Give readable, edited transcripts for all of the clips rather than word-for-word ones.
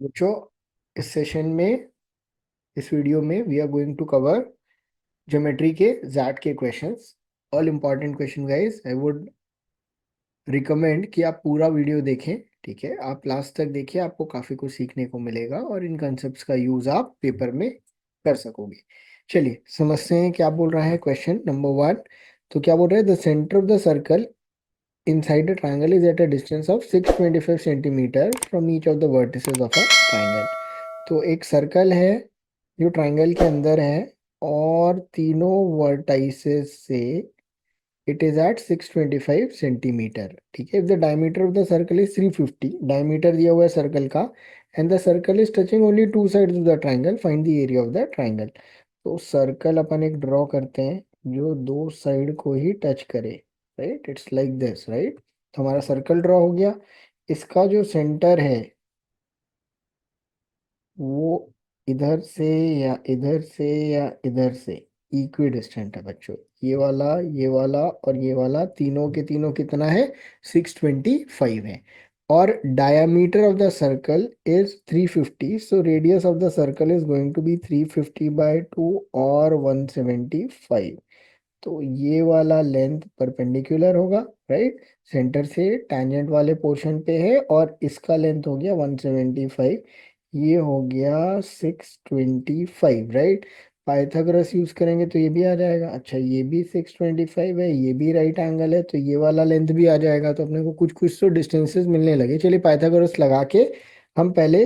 बच्चों, इस सेशन में, इस वीडियो में we are going to cover geometry के जैट के questions. All important question guys. I would recommend कि आप पूरा वीडियो देखें। ठीक है, आप लास्ट तक देखिए, आपको काफ़ी कुछ सीखने को मिलेगा और इन कंसेप्ट्स का यूज़ आप पेपर में कर सकोगे। चलिए समझते हैं क्या बोल रहा है क्वेश्चन नंबर 1। तो क्या बोल रहा है, the centre of the circle inside a triangle is at a distance of 625 centimetre from each of the vertices of a triangle। तो एक सर्कल है जो ट्राइंगल के अंदर है और तीनों वर्टाइसेस से इट इज एट 625 सेंटीमीटर। ठीक है, if the diameter of the circle is 350, diameter दिया हुआ है सर्कल का, and the circle is touching only two sides of the triangle, find the area of the triangle. तो circle अपन एक draw करते हैं जो दो साइड को ही टच करे। Right, it's like this. Right, तो हमारा सर्कल ड्रॉ हो गया। इसका जो सेंटर है वो इधर से या इधर से या इधर से इक्वी डिस्टेंट है बच्चों। ये वाला और ये वाला तीनों के तीनों कितना है, 625 है। और diameter of the circle is 350, so radius of the circle is going to be 350/2 और 175। तो ये वाला लेंथ परपेंडिकुलर होगा। राइट, सेंटर से टैंजेंट वाले पोर्शन पे है और इसका लेंथ हो गया 175। ये हो गया 625। राइट, पाइथागोरस यूज करेंगे तो ये भी आ जाएगा। अच्छा, ये भी 625 है, ये भी राइट एंगल है, तो ये वाला लेंथ भी आ जाएगा। तो अपने को कुछ कुछ तो डिस्टेंसेस मिलने लगे। चलिए पाइथागोरस लगा के हम पहले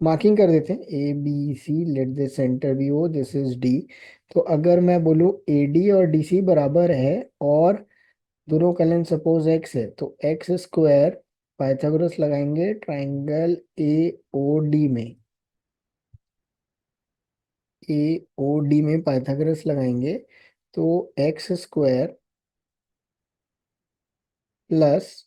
मार्किंग कर देते हैं। A B C, let this centre be O, this is D. तो अगर मैं बोलूँ ए डी और डी सी बराबर है और दोनों का लेंथ सपोज एक्स है, तो एक्स स्क्वायर पाइथागोरस लगाएंगे ट्राइंगल ए ओ डी में। ए ओ डी में पाइथागोरस लगाएंगे तो एक्स स्क्वायर प्लस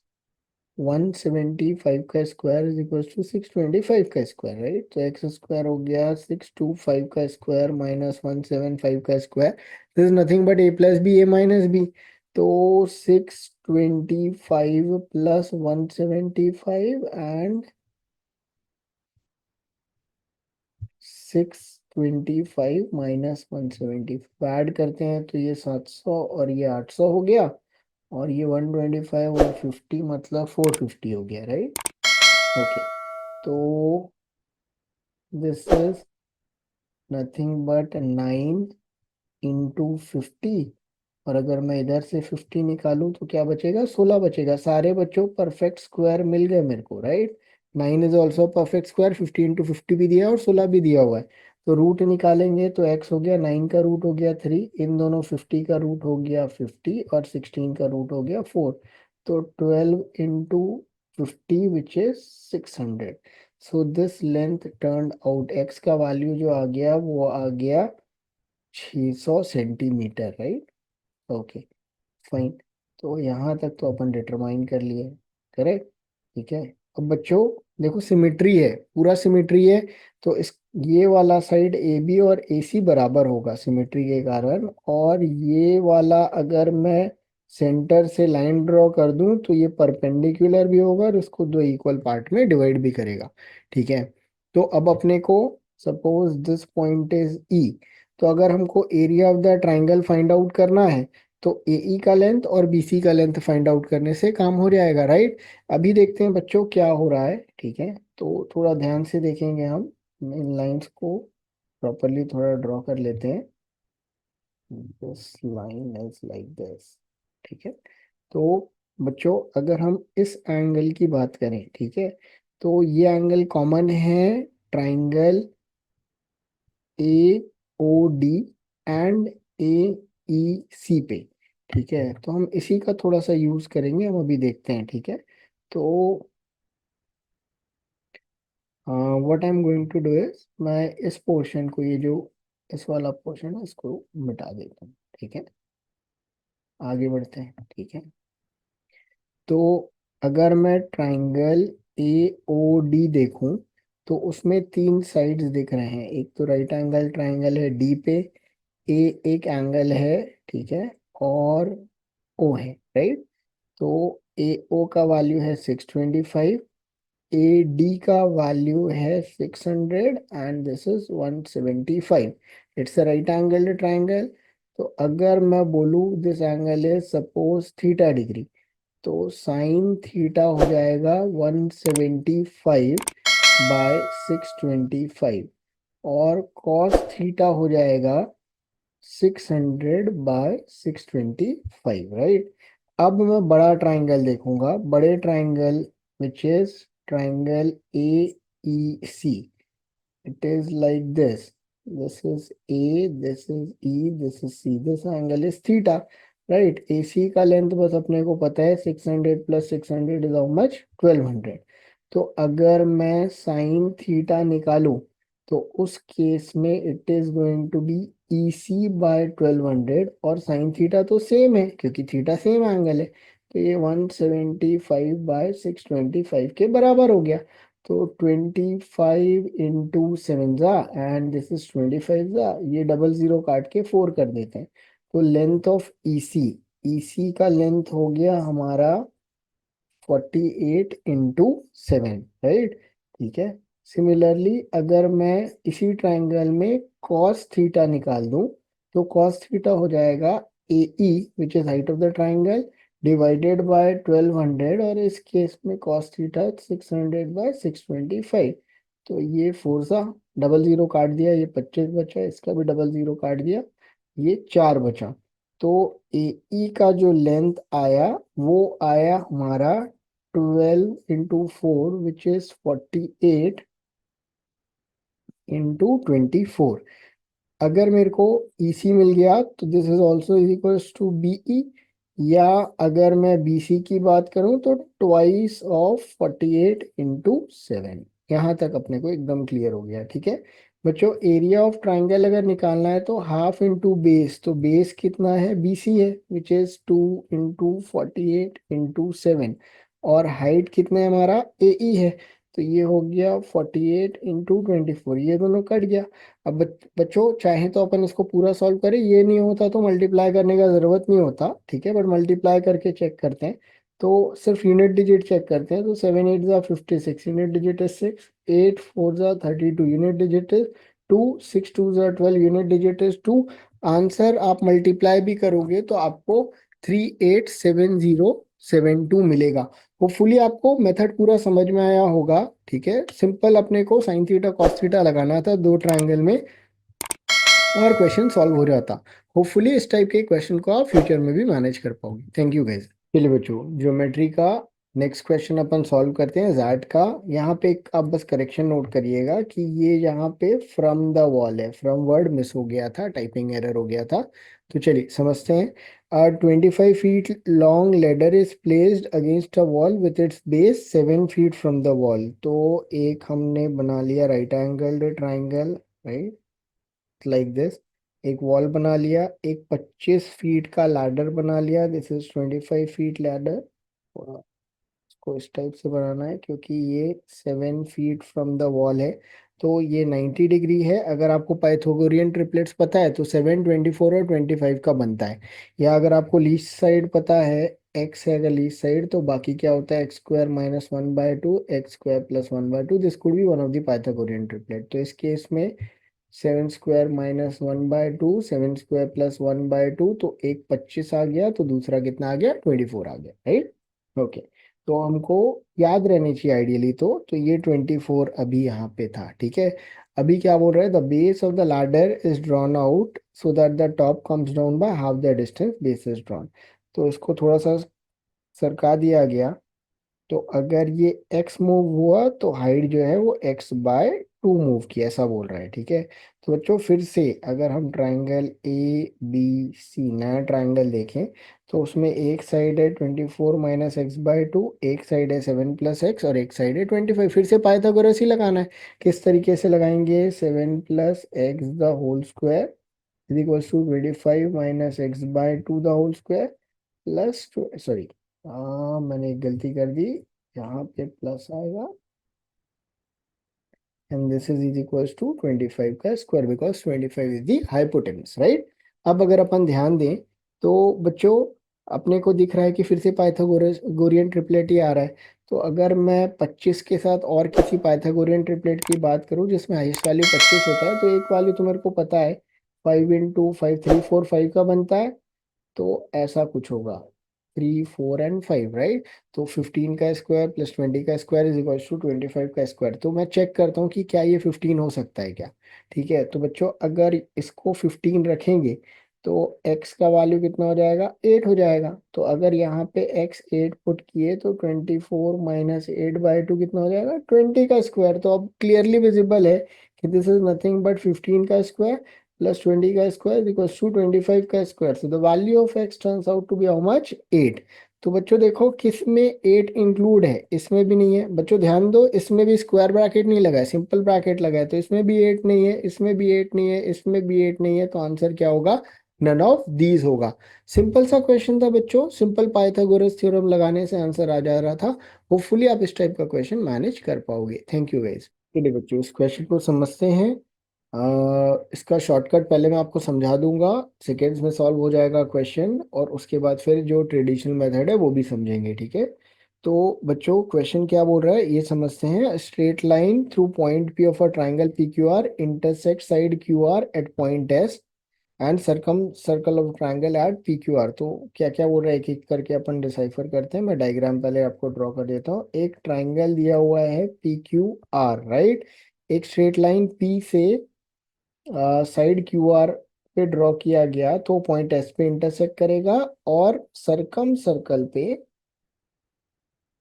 175 का स्क्वायर इज इक्वल टू 625 का स्क्वायर। राइट, तो एक्स स्क्वायर हो गया 625 का स्क्वायर माइनस 175 का square, this is nothing but a plus b, a minus b. तो 625 प्लस 175 एंड 625 माइनस 175 ऐड करते हैं तो ये 700 और ये 800 हो गया, और ये 125 और 50 मतलब 450 हो गया। Right, okay. तो this is nothing but 9 into 50। और अगर मैं इधर से 50 निकालूं तो क्या बचेगा, 16 बचेगा। सारे बच्चों परफेक्ट स्क्वायर मिल गए मेरे को। Right, 9 is also perfect square, 50 into 50 भी दिया है और 16 भी दिया हुआ है। तो रूट निकालेंगे तो x हो गया 9 का रूट हो गया 3, इन दोनों 50 का रूट हो गया 50 और 16 का रूट हो गया 4। तो 12 into 50 which is 600। So this length turned out, x का वैल्यू जो आ गया वो आ गया 600 सेंटीमीटर। Right, okay fine. तो यहाँ तक तो अपन डिटरमाइन कर लिए, करेक्ट। ठीक है, अब बच्चों देखो सिमेट्री है, पूरा सिमेट्री है। तो इस ये वाला साइड ए बी और ए सी बराबर होगा सिमेट्री के कारण, और ये वाला अगर मैं सेंटर से लाइन ड्रॉ कर दूं तो ये परपेंडिकुलर भी होगा और इसको दो इक्वल पार्ट में डिवाइड भी करेगा। ठीक है, तो अब अपने को सपोज दिस पॉइंट इज ई। तो अगर हमको area of the triangle find out करना है तो AE का लेंथ और BC का लेंथ फाइंड आउट करने से काम हो जाएगा। राइट, अभी देखते हैं बच्चों क्या हो रहा है। ठीक है, तो थोड़ा ध्यान से देखेंगे हम, इन लाइंस को प्रॉपरली थोड़ा ड्रॉ कर लेते हैं। This line is like this. ठीक है, तो बच्चों अगर हम इस एंगल की बात करें, ठीक है, तो ये एंगल कॉमन है ट्राइंगल AOD एंड AEC पे। ठीक है, तो हम इसी का थोड़ा सा यूज करेंगे, हम अभी देखते हैं। ठीक है, तो what I am going to do is, मैं इस पोर्शन को, ये जो इस वाला पोर्शन है इसको मिटा देता हूँ। ठीक है, आगे बढ़ते हैं। ठीक है, तो अगर मैं ट्राइंगल AOD देखूं तो उसमें तीन साइड्स दिख रहे हैं। एक तो राइट एंगल ट्राइंगल है डी पे, ए एक एंगल है, ठीक है, और ओ है। राइट, तो ए ओ का वैल्यू है 625, ए डी का वैल्यू है 600 and this is 175। It's a right angle triangle. तो अगर मैं बोलूँ this angle is suppose theta degree, तो साइन थीटा हो जाएगा 175 बाय 625 और कॉस थीटा हो जाएगा 600 बाय 625, राइट। अब मैं बड़ा ट्राइंगल देखूंगा, बड़े triangle which is triangle A E C. It is like this. This is A, this is E, this is C. This angle is theta, right? AC का length बस अपने को पता है 600 प्लस 600 इज हाउ मच 1200। तो अगर मैं sine theta निकालूं तो उस केस में it is going to be EC by 1200 और साइन थीटा तो सेम है क्योंकि थीटा सेम एंगल है। तो ये 175 बाय 625 के बराबर हो गया। तो 25 इंटू सेवन जा एंड दिस इज 25 जा, ये डबल जीरो काट के 4 कर देते हैं। तो लेंथ ऑफ ईसी, ईसी का लेंथ हो गया हमारा 48 इंटू 7, राइट। ठीक है। सिमिलरली अगर मैं इसी ट्राइंगल में कॉस थीटा निकाल दूं तो कॉस थीटा हो जाएगा A E which is height of the triangle divided by 1200 और इस केस में कॉस थीटा 600 बाय 625। तो ये 4 सा डबल जीरो काट दिया, ये 25 बचा, इसका भी डबल जीरो काट दिया, ये 4 बचा। तो ए ई का जो लेंथ आया वो आया हमारा 12 इंटू 4 विच इज 48 इंटू 24। अगर मेरे को EC मिल गया तो this is also is equals to BE, या अगर मैं BC की बात करूं तो ट्वाइस ऑफ 48 इंटू 7। यहाँ तक अपने को एकदम क्लियर हो गया, ठीक है। बच्चों एरिया ऑफ ट्राइंगल अगर निकालना है तो हाफ इंटू बेस, तो बेस कितना है BC है विच इज 2 इंटू 48 इंटू 7 और हाइट कितना है हमारा AE है। तो ये हो गया 48 इंटू 24, ये दोनों कट गया। अब बच्चों चाहे तो अपन इसको पूरा सॉल्व करें, ये नहीं होता तो मल्टीप्लाई करने का जरूरत नहीं होता, ठीक है, बट मल्टीप्लाई करके चेक करते हैं। तो सिर्फ यूनिट डिजिट चेक करते हैं। तो 7 8 जा 56, यूनिट डिजिट इज 6, 8 4 जा 32, यूनिट डिजिट इज 2, 6 2 जा 12, यूनिट डिजिट इज 2। आंसर आप मल्टीप्लाई भी करोगे तो आपको 387072 मिलेगा। होपफुली आपको मेथड पूरा समझ में आया होगा, ठीक है। सिंपल अपने को साइन थीटा कॉस थीटा लगाना था दो ट्रायंगल में और क्वेश्चन सॉल्व हो जाता। होपफुली इस टाइप के क्वेश्चन को आप फ्यूचर में भी मैनेज कर पाओगे। Thank you guys. चलिए बच्चों ज्योमेट्री का नेक्स्ट क्वेश्चन अपन सॉल्व करते हैं जैड का। यहाँ पे एक आप बस करेक्शन नोट करिएगा कि ये यहाँ पे फ्रॉम द वॉल है, फ्रॉम वर्ड मिस हो गया था, टाइपिंग एरर हो गया था। तो चलिए समझते हैं। 25 feet long ladder is placed against a wall with its base 7 feet from the wall. तो एक हमने बना लिया right angled triangle, right, like this. एक वॉल बना लिया, एक 25 फीट का लैडर बना लिया, दिस इज 25 फीट लैडर। इसको इस टाइप से बनाना है क्योंकि ये 7 फीट फ्रॉम द वॉल है। तो ये 90 डिग्री है। अगर आपको पाइथागोरियन ट्रिपलेट्स पता है तो 7 24 और 25 का बनता है। या अगर आपको लीस्ट साइड पता है, एक्स है अगर लीस्ट साइड, तो बाकी क्या होता है x² - 1/2 x² + 1/2, this could be one of the Pythagorean triplet. तो इस केस में 7² - 1/2, 7² + 1/2, तो एक 25 आ गया तो दूसरा कितना आ गया 24 आ गया, राइट। ओके। तो हमको याद रहनी चाहिए आइडियली तो ये 24 अभी यहाँ पे था, ठीक है। अभी क्या बोल रहा है, the base of the ladder is drawn out so that the top comes down by half the distance base is drawn. तो इसको थोड़ा सा सरका दिया गया। तो अगर ये x मूव हुआ तो हाइट जो है वो x/2 मूव किया, ऐसा बोल रहा है, ठीक है। तो बच्चों फिर से अगर हम ट्राइंगल ABC नया ट्राइंगल देखें तो उसमें एक साइड है 24 - x/2, एक साइड है 7 + x और एक साइड है 25। फिर से पाइथागोरस ही लगाना है। किस तरीके से लगाएंगे, 7 + x² is equals to 25 - x/2 plus, sorry, मैंने एक गलती कर दी, यहाँ पे प्लस आएगा and this is equals to 25 का square because 25 is the hypotenuse, right. अब अगर अपन ध्यान दें तो बच्चों अपने को दिख रहा है कि फिर से पाइथागोरियन ट्रिपलेट ही आ रहा है। तो अगर मैं 25 के साथ और किसी पाइथागोरियन ट्रिपलेट की बात करूं जिसमें हाईएस्ट वैल्यू 25 होता है, तो एक वैल्यू तो मेरे को पता है, 5 × 5 3 4 5 का बनता है। तो ऐसा कुछ होगा, 3 4 एंड 5, राइट। तो 15 का स्क्वायर प्लस 20 का स्क्वायर इज इक्वल टू 25 का स्क्वायर। तो मैं चेक करता हूँ कि क्या ये 15 हो सकता है क्या। ठीक है, तो बच्चों अगर इसको 15 रखेंगे तो x का वैल्यू कितना हो जाएगा, 8 हो जाएगा। तो अगर यहाँ पे x 8 पुट किए तो 24 - 8/2 कितना हो जाएगा, 20 का स्क्वायर। तो अब क्लियरली विजिबल है कि दिस इज नथिंग बट 15 का स्क्वायर प्लस 20 का स्क्वायर इक्वल्स टू 25 का square. So the value of x turns out to be how much, 8। तो बच्चों देखो किस में 8 इंक्लूड है, इसमें भी नहीं है। बच्चों ध्यान दो, इसमें भी स्क्वायर ब्रैकेट नहीं लगा है, सिंपल ब्रैकेट लगा है। तो इसमें भी 8 नहीं है, इसमें भी 8 नहीं है, इसमें भी 8 नहीं है। तो आंसर क्या होगा, नन ऑफ दीज होगा। सिंपल सा क्वेश्चन था बच्चों, सिंपल पाइथागोरस थ्योरम लगाने से आंसर आ जा रहा था। होपफुली आप इस टाइप का क्वेश्चन मैनेज कर पाओगे। Thank you guys. चलिए बच्चों इस क्वेश्चन को समझते हैं। इसका शॉर्टकट पहले मैं आपको समझा दूंगा, सेकेंड्स में सॉल्व हो जाएगा क्वेश्चन, और उसके बाद फिर जो ट्रेडिशनल मेथड है वो भी समझेंगे, ठीक है। तो बच्चों क्वेश्चन क्या बोल रहा है ये समझते हैं। Straight line through point P of a triangle P Q R intersect side Q R at point S and circumcircle of triangle at P Q R. तो क्या क्या बोल रहा है एक एक करके अपन डिसाइफर करते हैं। मैं डायग्राम पहले आपको ड्रॉ कर देता हूँ। एक ट्राइंगल दिया हुआ है पी क्यू आर, राइट। एक स्ट्रेट लाइन पी से साइड क्यू आर पे ड्रॉ किया गया तो पॉइंट एस पे इंटरसेक्ट करेगा, और सरकम सर्कल पे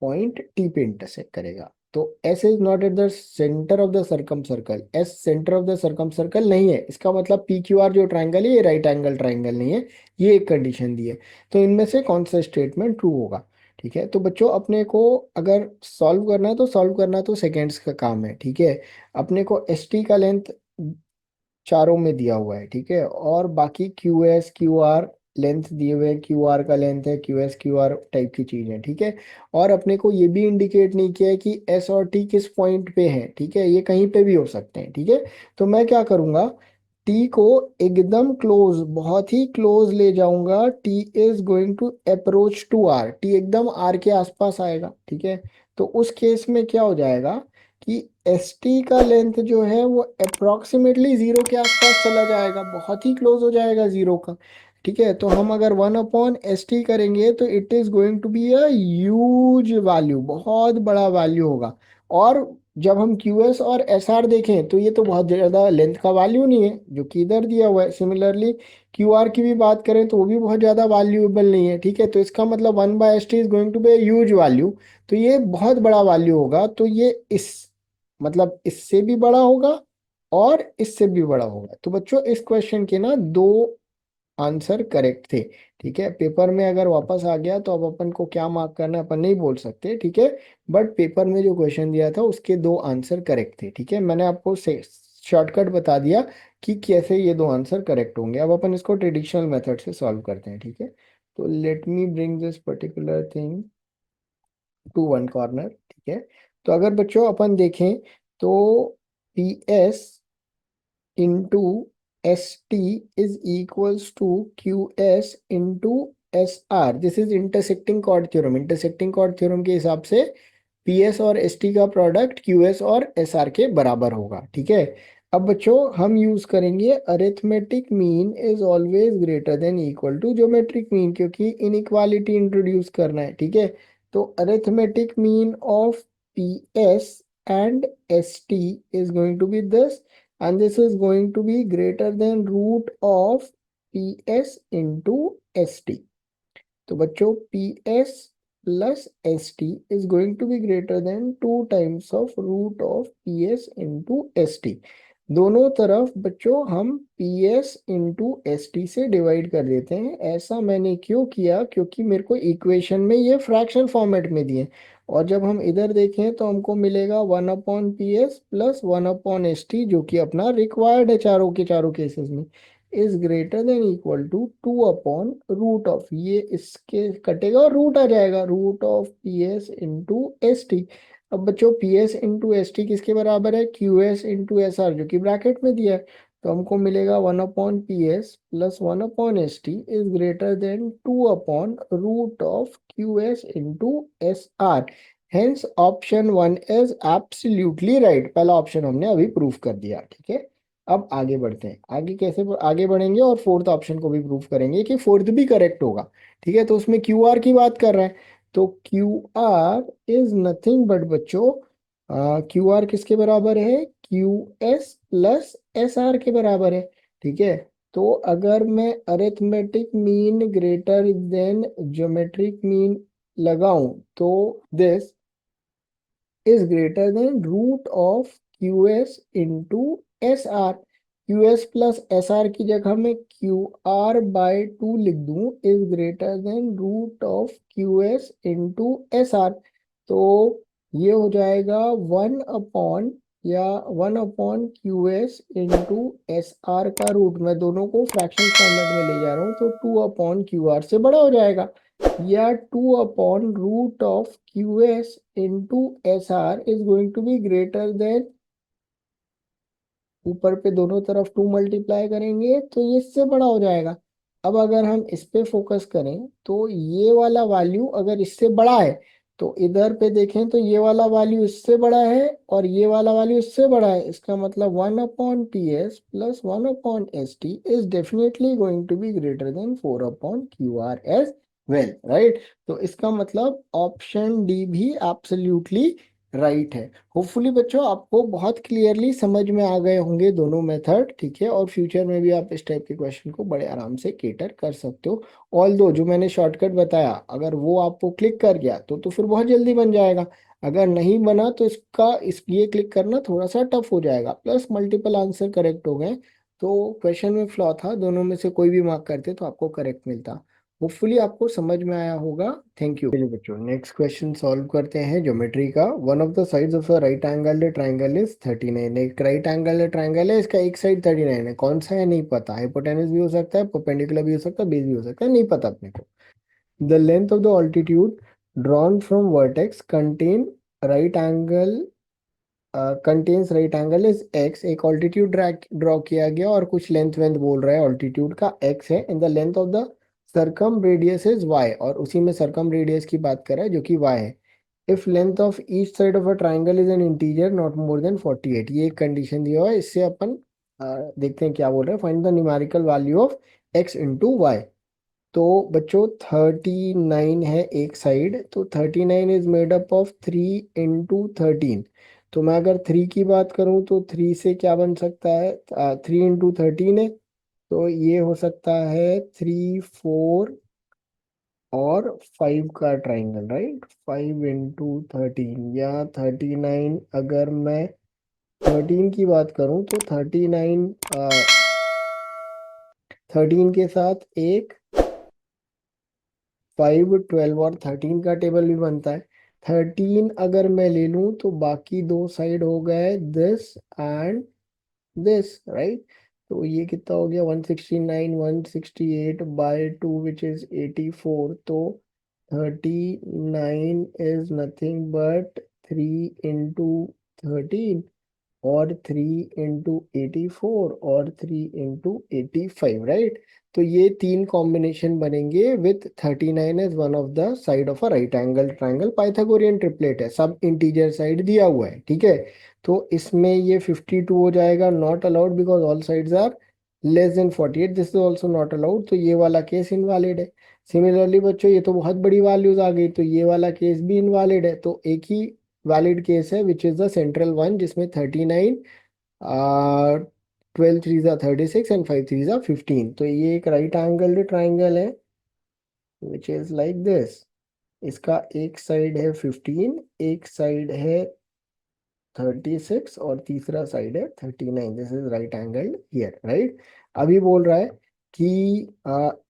पॉइंट टी पे इंटरसेक्ट करेगा। तो S is not at the centre of the circumcircle, S centre of the circumcircle नहीं है। इसका मतलब पी क्यू आर जो ट्राइंगल है ये राइट एंगल ट्राइंगल नहीं है। ये एक कंडीशन दी है। तो इनमें से कौन सा स्टेटमेंट ट्रू होगा। ठीक है, तो बच्चों अपने को अगर सॉल्व करना है तो सॉल्व करना तो सेकेंड्स का काम है, ठीक है। अपने को एस टी का लेंथ चारों में दिया हुआ है, ठीक है। और बाकी Q S Q R length दिए हुए हैं, क्यू आर का लेंथ है, Q S Q R type की चीज है, ठीक है। और अपने को ये भी इंडिकेट नहीं किया है कि एस और टी किस पॉइंट पे है, ठीक है। ये कहीं पे भी हो सकते हैं, ठीक है। तो मैं क्या करूंगा, टी को एकदम क्लोज, बहुत ही क्लोज ले जाऊंगा। T is going to approach to R, T एकदम आर के आसपास आएगा, ठीक है। तो उस केस में क्या हो जाएगा कि एस टी का लेंथ जो है वो अप्रोक्सीमेटली जीरो के आसपास चला जाएगा, बहुत ही क्लोज हो जाएगा जीरो का, ठीक है। तो हम अगर 1/ST करेंगे तो it is going to be a huge value, बहुत बड़ा वैल्यू होगा। और जब हम QS और SR देखें तो ये तो बहुत ज़्यादा लेंथ का वैल्यू नहीं है जो कि इधर दिया हुआ है। सिमिलरली QR की भी बात करें तो वो भी बहुत ज़्यादा वैल्यूएबल नहीं है, ठीक है। तो इसका मतलब 1/ST is going to be huge value. तो ये बहुत बड़ा वैल्यू होगा। तो ये इस मतलब इससे भी बड़ा होगा और इससे भी बड़ा होगा। तो बच्चों इस क्वेश्चन के ना दो आंसर करेक्ट थे, ठीक है। पेपर में अगर वापस आ गया तो अब अपन को क्या मार्क करना है अपन नहीं बोल सकते, ठीक है। बट पेपर में जो क्वेश्चन दिया था उसके दो आंसर करेक्ट थे, ठीक है। मैंने आपको शॉर्टकट बता दिया कि कैसे ये दो आंसर करेक्ट होंगे। अब अपन इसको ट्रेडिशनल मेथड से सॉल्व करते हैं, ठीक है। तो let me bring this particular thing to one corner, ठीक है। तो अगर बच्चों अपन देखें तो P S into S T is equals to Q S into S R. This is intersecting chord theorem. Intersecting chord theorem के हिसाब से पी एस और एस टी का प्रोडक्ट क्यू एस और एस आर के बराबर होगा, ठीक है। अब बच्चों हम यूज करेंगे arithmetic mean is always greater than equal to geometric mean, क्योंकि इनइक्वालिटी इंट्रोड्यूस करना है, ठीक है। तो arithmetic mean of P S and S T is going to be this, and this is going to be greater than root of PS into ST। तो बच्चों P S plus S T is going to be greater than 2 times of root of P S into S T. दोनों तरफ बच्चों हम P S into S T से divide कर देते हैं। ऐसा मैंने क्यों किया, क्योंकि मेरे को इक्वेशन में ये फ्रैक्शन फॉर्मेट में दिए। और जब हम इधर देखें तो हमको मिलेगा 1/PS प्लस 1/ST, जो कि अपना रिक्वायर्ड है चारों के चारों केसेस में, is greater than equal to 2/रूट ऑफ, ये इसके कटेगा और रूट आ जाएगा, root of P S into S T. अब बच्चों P S into S T किसके बराबर है, Q S into S R, जो कि ब्रैकेट में दिया है। तो हमको मिलेगा 1/PS plus 1/ST is greater than 2/√ऑफ QS into SR। Hence option 1 is absolutely right. पहला ऑप्शन हमने अभी प्रूफ कर दिया, ठीक है। अब आगे बढ़ते हैं, आगे कैसे आगे बढ़ेंगे और फोर्थ ऑप्शन को भी प्रूफ करेंगे कि फोर्थ भी करेक्ट होगा, ठीक है। तो उसमें QR की बात कर रहे हैं, तो QR इज नथिंग बट बच्चों, QR किसके बराबर है, QS प्लस SR के बराबर है, ठीक है। तो अगर मैं arithmetic mean greater than geometric mean लगाऊं तो this is greater than root of QS into SR। QS plus SR की जगह मैं QR/2 लिख दूं, is greater than root of QS into SR। तो ये हो जाएगा 1 अपॉन या 1/QS इंटू SR का रूट, मैं दोनों को फ्रैक्शन फॉर्मेट में ले जा रहा हूँ, तो 2/QR से बड़ा हो जाएगा, या 2/√ऑफ QS into SR is going to be greater than, ऊपर पे दोनों तरफ 2 मल्टीप्लाई करेंगे तो ये इससे बड़ा हो जाएगा। अब अगर हम इस पे फोकस करें तो ये वाला वैल्यू अगर इससे बड़ा है, तो इधर पे देखें तो ये वाला वैल्यू इससे बड़ा है और ये वाला वैल्यू इससे बड़ा है। इसका मतलब 1/PS plus 1/ST is definitely going to be greater than 4/QR as well, right. तो इसका मतलब ऑप्शन डी भी एब्सोल्युटली राइट है। होपफुली बच्चों आपको बहुत क्लियरली समझ में आ गए होंगे दोनों मेथड, ठीक है। और फ्यूचर में भी आप इस टाइप के क्वेश्चन को बड़े आराम से केटर कर सकते हो। ऑल दो जो मैंने शॉर्टकट बताया, अगर वो आपको क्लिक कर गया तो फिर बहुत जल्दी बन जाएगा। अगर नहीं बना तो इस ये क्लिक करना थोड़ा सा टफ हो जाएगा। प्लस मल्टीपल आंसर करेक्ट हो गए, तो क्वेश्चन में फ्लॉ था, दोनों में से कोई भी मार्क करते तो आपको करेक्ट मिलता। होपफुली आपको समझ में आया होगा। Thank you. चलिए बच्चों नेक्स्ट क्वेश्चन सॉल्व करते हैं ज्योमेट्री का। One of the sides of a right angle triangle is 39। एक राइट एंगल ट्राइंगल है, इसका एक साइड 39 है, कौन सा है नहीं पता। हाइपोटेनस भी हो सकता है, परपेंडिकुलर भी हो सकता है, बेस भी हो सकता है, नहीं पता अपने को। The length of the altitude drawn from vertex contain right angle contains right angle is x। एक ऑल्टीट्यूड ड्रॉ किया गया और कुछ लेंथ वेंथ बोल रहा है, ऑल्टीट्यूड का x है, in the length of the circum radius is y, और उसी में सर्कम रेडियस की बात कर रहा है जो कि y है। If length of each side of a triangle is an integer not more than 48, ये एक कंडीशन दिया हुआ है। इससे अपन देखते हैं क्या बोल रहे हैं, find the numerical value of x into y. तो बच्चों 39 है एक साइड, तो 39 is made up of 3 into 13। तो मैं अगर 3 की बात करूं तो 3 से क्या बन सकता है, 3 इंटू 13 है, तो ये हो सकता है 3, 4 और 5 का ट्राइंगल, राइट। 5 इंटू 13 या 39, अगर मैं 13 की बात करूं तो 13 के साथ एक 5, 12 और 13 का टेबल भी बनता है। 13 अगर मैं ले लूं तो बाकी दो साइड हो गए दिस एंड दिस, राइट। तो ये कितना हो गया, 169, 168/2 विच इज 84। तो 39 इज नथिंग बट 3 इंटू 13 और 3 इंटू 84 और 3 इंटू 85, राइट। तो ये तीन कॉम्बिनेशन बनेंगे with 39 as one of the side of a right angle triangle. Pythagorean triplet है, सब इंटीजर साइड दिया हुआ है, ठीक है। तो इसमें ये 52 हो जाएगा, not allowed because all sides are less than 48, this is also not allowed, तो ये वाला केस इनवैलिड है। सिमिलरली बच्चों ये तो बहुत बड़ी वैल्यूज आ गई, तो ये वाला केस भी इनवैलिड है। तो एक ही वैलिड केस है which is the central one, जिसमें 39, 12 3 36 एंड 5 3 15। तो ये एक राइट एंगल ट्राइंगल है विच इज लाइक दिस। इसका एक साइड है 15, एक साइड है 36 और तीसरा साइड है 39। This is right angle here, right. अभी बोल रहा है कि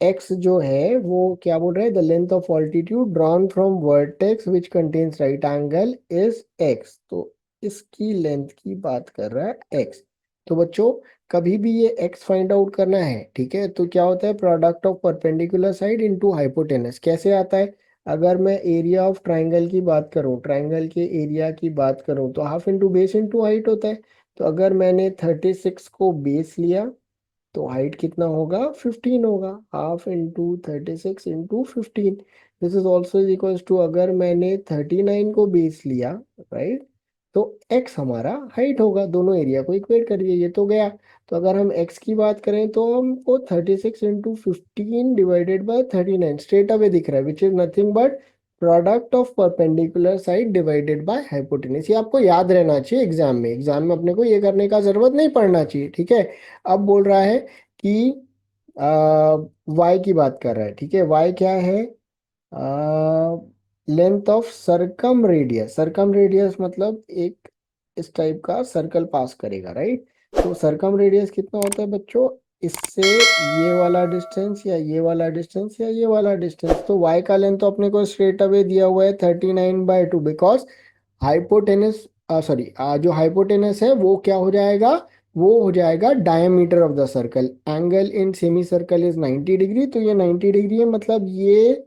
एक्स जो है वो क्या बोल रहा है, the length of altitude drawn from vertex which contains right angle is x. तो इसकी लेंथ की बात कर रहा है एक्स। तो बच्चों कभी भी ये एक्स फाइंड आउट करना है, ठीक है, तो क्या होता है, product of perpendicular side into hypotenuse. कैसे आता है, अगर मैं एरिया ऑफ ट्राइंगल की बात करूं, ट्राइंगल के एरिया की बात करूं, तो half into base into height होता है। तो अगर मैंने 36 को बेस लिया तो हाइट कितना होगा, 15 होगा। Half into 36 into 15, this is also is equal to, अगर मैंने 39 को बेस लिया, राइट, तो x हमारा हाइट होगा। दोनों एरिया को इक्वेट करिए, ये तो गया। तो अगर हम x की बात करें तो हमको 36 into 15 divided by 39 straight away दिख रहा है, विच is nothing but product of perpendicular side divided by hypotenuse. ये आपको याद रहना चाहिए एग्जाम में, एग्जाम में अपने को ये करने का जरूरत नहीं पड़ना चाहिए, ठीक है। अब बोल रहा है कि y की बात कर रहा है, ठीक है। y क्या है, लेंथ ऑफ सरकम रेडियस। सरकम रेडियस मतलब एक इस टाइप का सर्कल पास करेगा, राइट। तो सरकम रेडियस कितना होता है बच्चों, इससे ये वाला डिस्टेंस या ये वाला डिस्टेंस या ये वाला डिस्टेंस। तो y का लेंथ तो अपने को स्ट्रेट अवे दिया हुआ है 39/2, बिकॉज हाइपोटेनस, सॉरी, जो हाइपोटेनस है वो क्या हो जाएगा, वो हो जाएगा diameter of the circle. Angle in semi circle is 90 degree, तो ये 90 डिग्री है, मतलब ये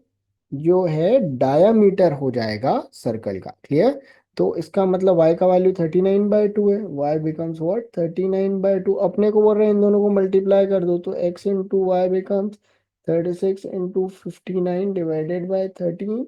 जो है डायामीटर हो जाएगा सर्कल का। क्लियर। तो इसका मतलब y का वैल्यू 39/2 है। y becomes what, 39/2। अपने को बोल रहे हैं इन दोनों को मल्टीप्लाई कर दो, तो x into y becomes 36 into 59 divided by 39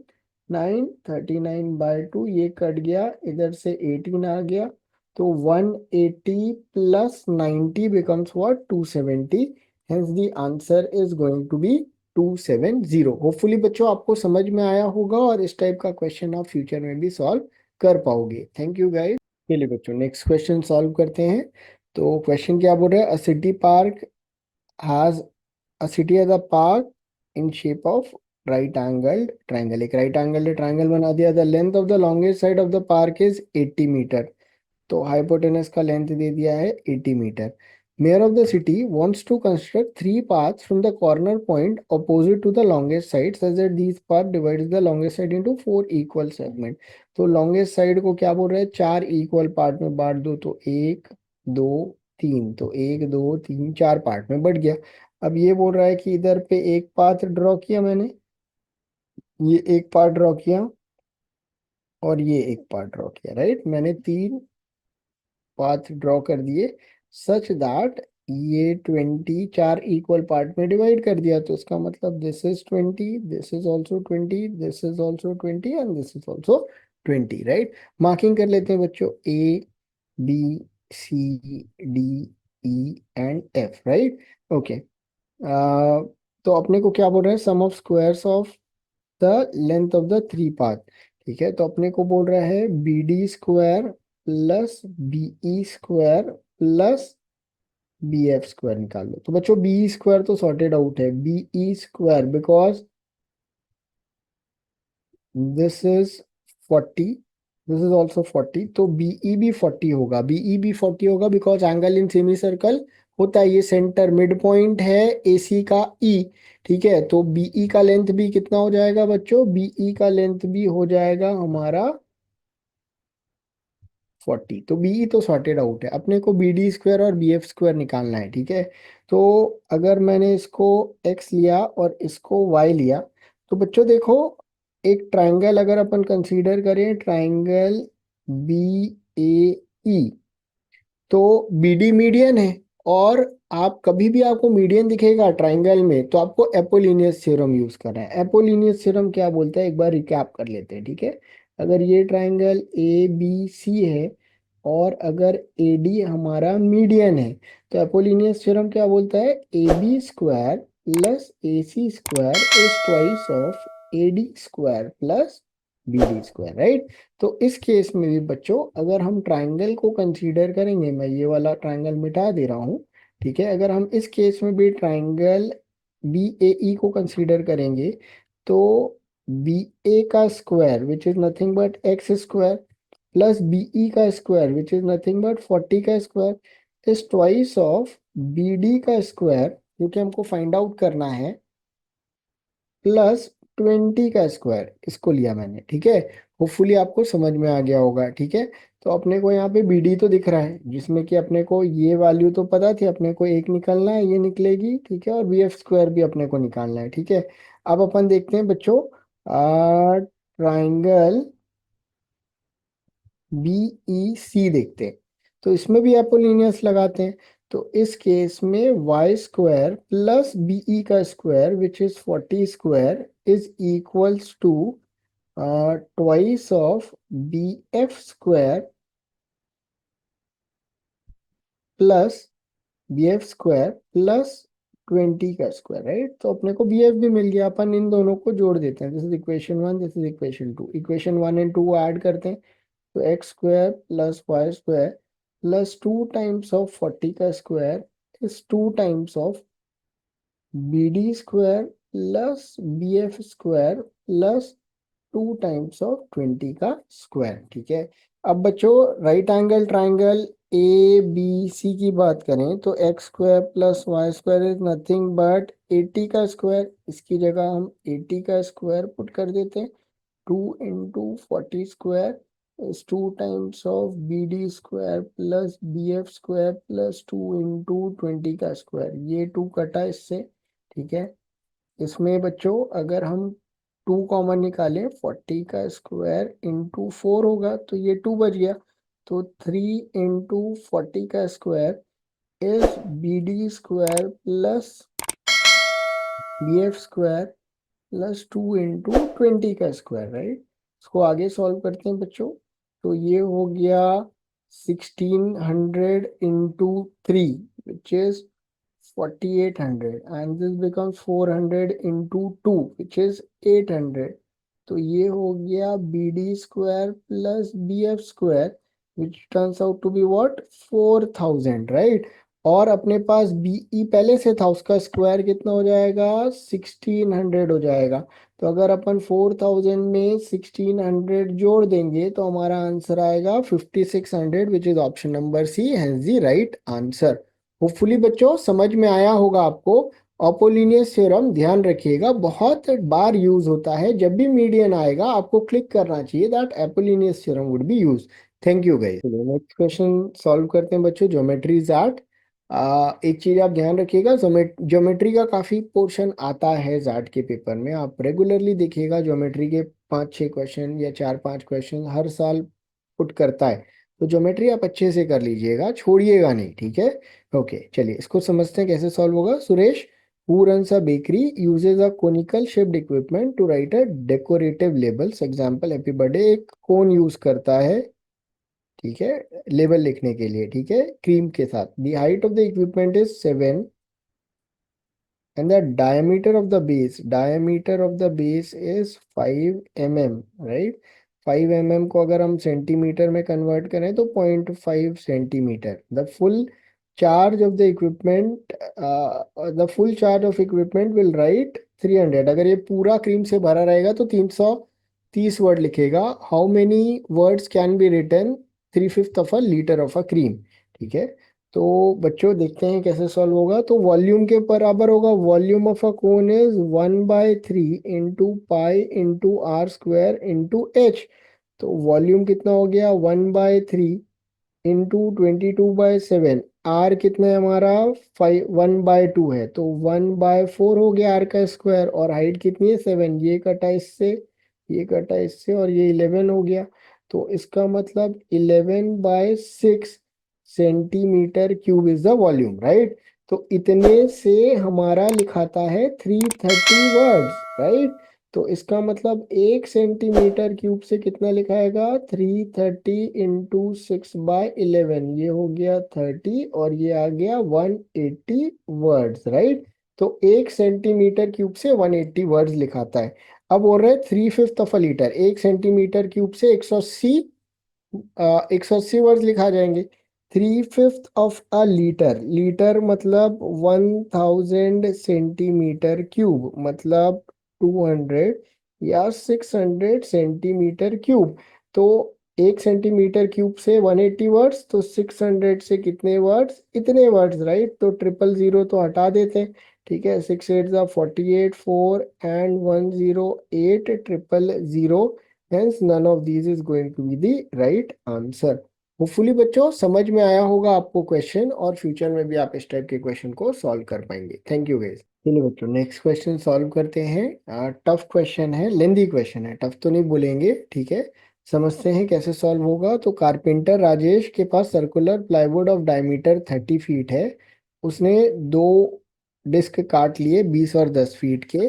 ये कट गया, इधर से 18 आ गया, तो 180 plus 90 becomes what, 270। Hence the answer is going to be 270। Hopefully बच्चों आपको समझ में आया होगा और इस टाइप का क्वेश्चन आप फ्यूचर में भी सॉल्व कर पाओगे। Thank you guys. चलिए बच्चों नेक्स्ट क्वेश्चन सॉल्व करते हैं। तो क्वेश्चन क्या बोल रहा है, a city park has, a city has a park in shape of right angled triangle. एक राइट एंगल ट्राइंगल बना दिया, the length of the longest side of the park is 80 metre. तो हाइपोटेनस का length दे दिया है 80 metre. Mayor of the city wants to construct three paths from the corner point opposite to the longest side such that these path divides the longest side into four equal segment। तो longest side को क्या बोल रहे हैं, चार equal part में बांट दो, तो एक, दो, तीन। तो एक, दो, तीन, चार पार्ट में बढ़ गया। अब ये बोल रहा है कि इधर पे एक पाथ ड्रॉ किया मैंने, ये एक पार्ट ड्रॉ किया और ये एक पार्ट ड्रॉ किया, राइट। मैंने तीन पाथ ड्रॉ कर दिए सच दैट ये 20 चार इक्वल पार्ट में डिवाइड कर दिया। तो इसका मतलब this is 20, this is also 20, this is also 20 and this is also 20, right. Marking कर लेते हैं बच्चों, A, B, C, D, E and F, right. Okay. तो अपने को क्या बोल रहे हैं, sum of squares of the length of the three path. ठीक है, तो अपने को बोल रहा है B D square plus B E square plus B F square निकाल लो। तो बच्चों बी स्क्वायर तो सॉर्टेड आउट है, B E square because this is 40, this is also 40, तो बीई भी 40 होगा, बीई भी 40 होगा because angle in semi circle होता है, ये सेंटर मिड पॉइंट है एसी का ई। ठीक है, तो बीई का लेंथ भी कितना हो जाएगा बच्चों, बीई का लेंथ भी हो जाएगा हमारा 40। तो बीई तो सॉर्टेड आउट है, अपने को बी डी स्क्वायर और बी एफ स्क्वायर निकालना है। ठीक है, तो अगर मैंने इसको x लिया और इसको y लिया, तो बच्चों देखो, एक ट्राइंगल अगर अपन कंसीडर करें, ट्राइंगल बी ए ई, तो बीडी मीडियन है। और आप कभी भी आपको मीडियन दिखेगा ट्राइंगल में, तो आपको एपोलिनियस थ्योरम यूज करना है। एपोलिनियस थ्योरम क्या बोलता है, एक बार रिकैप कर लेते हैं, ठीक है। अगर ये ट्राइंगल ए बी सी है और अगर ए डी हमारा मीडियन है, तो एपोलिनियस थ्योरम क्या बोलता है, A B square plus A C square is twice of A D square plus B D square, right. तो इस केस में भी बच्चों अगर हम ट्राइंगल को कंसीडर करेंगे, मैं ये वाला ट्राइंगल मिटा दे रहा हूँ, ठीक है। अगर हम इस केस में भी ट्राइंगल बी ए ई को कंसीडर करेंगे, तो बी ए का square which is nothing but X square plus B E का square which is nothing but 40 का square is twice of B D का स्क्वायर, क्योंकि हमको फाइंड आउट करना है, प्लस 20 का स्क्वायर। इसको लिया मैंने, ठीक है। होपफुली आपको समझ में आ गया होगा, ठीक है। तो अपने को यहाँ पे बी डी तो दिख रहा है, जिसमें कि अपने को ये वैल्यू तो पता थी, अपने को एक निकालना है, ये निकलेगी, ठीक है। और बी एफ स्क्वायर भी अपने को निकालना है, ठीक है। अब अपन देखते हैं बच्चों, ट्राइंगल BEC देखते हैं। तो इसमें भी अपोलिनियस लगाते हैं। तो इस केस में वाई स्क्वायर प्लस BE का square which is 40 square is equals to twice of BF square plus BF square plus 20 का स्क्वायर, राइट। तो अपने को BF भी मिल गया, अपन इन दोनों को जोड़ देते हैं। This is equation 1, this is equation 2। Equation 1 and 2 add करते हैं। तो x square plus y square plus 2 times of 40 का square is 2 times of BD square plus BF square plus 2 times of 20 का स्क्वायर, ठीक है। अब बच्चों राइट एंगल ट्राइंगल ABC की बात करें तो x square plus y square is nothing but 80 का स्क्वायर। इसकी जगह हम 80 का स्क्वायर पुट कर देते हैं। 2 into 40 square is 2 times of BD square plus BF square plus 2 into 20 का स्क्वायर। ये 2 कटा इससे, ठीक है। इसमें बच्चों अगर हम 2 कॉमन निकालें 40 का स्क्वायर इंटू 4 होगा तो ये 2 बच गया। तो 3 into 40 का square is BD square plus BF square plus 2 into 20 का स्क्वायर, राइट। इसको आगे सॉल्व करते हैं बच्चों। तो ये हो गया 1600 into 3 which is 4800 and this becomes 400 into 2 which is 800। तो ये हो गया BD square plus BF square which turns out to be what 4000, right. और अपने पास BE पहले से था, उसका स्क्वायर कितना हो जाएगा 1600 हो जाएगा। तो अगर अपन 4000 में 1600 जोड़ देंगे तो हमारा आंसर आएगा 5600 विच is option number C has the right answer. Hopefully बच्चों समझ में आया होगा आपको। अपोलिनियस थ्योरम ध्यान रखिएगा बहुत बार यूज होता है। जब भी मीडियन आएगा आपको क्लिक करना चाहिए that Apollonius theorem would be use. Thank you guys. Next question solve करते हैं बच्चों। Geometry is art. एक चीज आप ध्यान रखिएगा, ज्योमेट्री का काफी पोर्शन आता है जाट के पेपर में। आप रेगुलरली देखिएगा ज्योमेट्री के 5-6 क्वेश्चन या 4-5 क्वेश्चन हर साल पुट करता है। तो ज्योमेट्री आप अच्छे से कर लीजिएगा, छोड़िएगा नहीं, ठीक है। ओके चलिए इसको समझते हैं कैसे सॉल्व होगा। Suresh who runs a bakery uses a conical shaped equipment to write a decorative labels, example happy birthday. एक कोन यूज करता है, ठीक है, लेबल लिखने के लिए, ठीक है, क्रीम के साथ। The height of the equipment is 7 and the diameter of the base is 5 mm, right। 5 mm को अगर हम सेंटीमीटर में कन्वर्ट करें तो 0.5 centimetre. The full charge of equipment will write 300। अगर ये पूरा क्रीम से भरा रहेगा तो 330 वर्ड लिखेगा। How many words can be written 3/5 of a litre of a cream, ठीक है। तो बच्चों देखते हैं कैसे सॉल्व होगा। तो वॉल्यूम के बराबर होगा, volume of a cone is 1/3 into pi into R square into H. तो वॉल्यूम कितना हो गया 1/3 इंटू 22/7। आर कितना है हमारा 1/2 है तो 1/4 हो गया आर का स्क्वायर। और हाइट कितनी है 7, ये कटा इससे, ये कटा इससे और ये 11 हो गया। तो इसका मतलब 11/6 centimetre cube is the volume, right. तो इतने से हमारा लिखाता है 330 वर्ड्स, राइट। तो इसका मतलब 1 सेंटीमीटर क्यूब से कितना लिखाएगा 330 इंटू 6/11, ये हो गया 30 और ये आ गया 180 वर्ड्स, राइट। तो 1 सेंटीमीटर क्यूब से 180 वर्ड्स लिखाता है। अब बोल रहे 3/5 of a litre, 1 centimetre cube से 180 वर्ड्स लिखा जाएंगे। 3/5 ऑफ अ लीटर, लीटर मतलब 1000 सेंटीमीटर क्यूब मतलब 200 या 600 सेंटीमीटर क्यूब। तो 1 सेंटीमीटर क्यूब से 180 वर्ड्स तो 600 से कितने वर्ड्स, इतने वर्ड्स, राइट। तो 000 तो हटा देते हैं, ठीक है। 6 8 48, 4 and 108 000। Hence none of these is going to be the right answer। Hopefully बच्चों समझ में आया होगा आपको क्वेश्चन, और फ्यूचर में भी आप इस टाइप के क्वेश्चन को सॉल्व कर पाएंगे। Thank you guys. चलिए बच्चों नेक्स्ट क्वेश्चन सॉल्व करते हैं। टफ क्वेश्चन है, लेंदी क्वेश्चन है, टफ तो नहीं बोलेंगे, ठीक है। समझते हैं कैसे सॉल्व होगा। तो कारपेंटर राजेश के पास circular plywood of diameter 30 feet है। उसने दो डिस्क काट लिए 20 और 10 फीट के।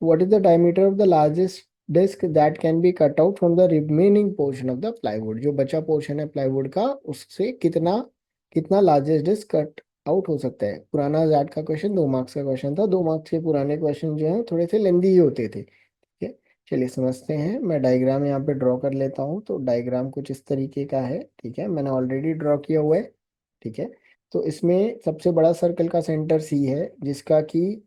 What is the diameter of the largest disc that can be cut out from the remaining portion of the plywood. जो बचा पोर्शन है प्लाईवुड का, उससे कितना कितना लार्जेस्ट डिस्क कट आउट हो सकता है। पुराना जैट का क्वेश्चन 2 मार्क्स का क्वेश्चन था। 2 मार्क्स के पुराने क्वेश्चन जो है थोड़े से लेंदी ही होते थे, ठीक है। चलिए समझते हैं। मैं डायग्राम यहाँ पे ड्रॉ कर लेता हूँ। तो डायग्राम कुछ इस तरीके का है, ठीक है, मैंने ऑलरेडी ड्रॉ किया हुआ है, ठीक है। तो इसमें सबसे बड़ा सर्कल का सेंटर सी है, जिसका कि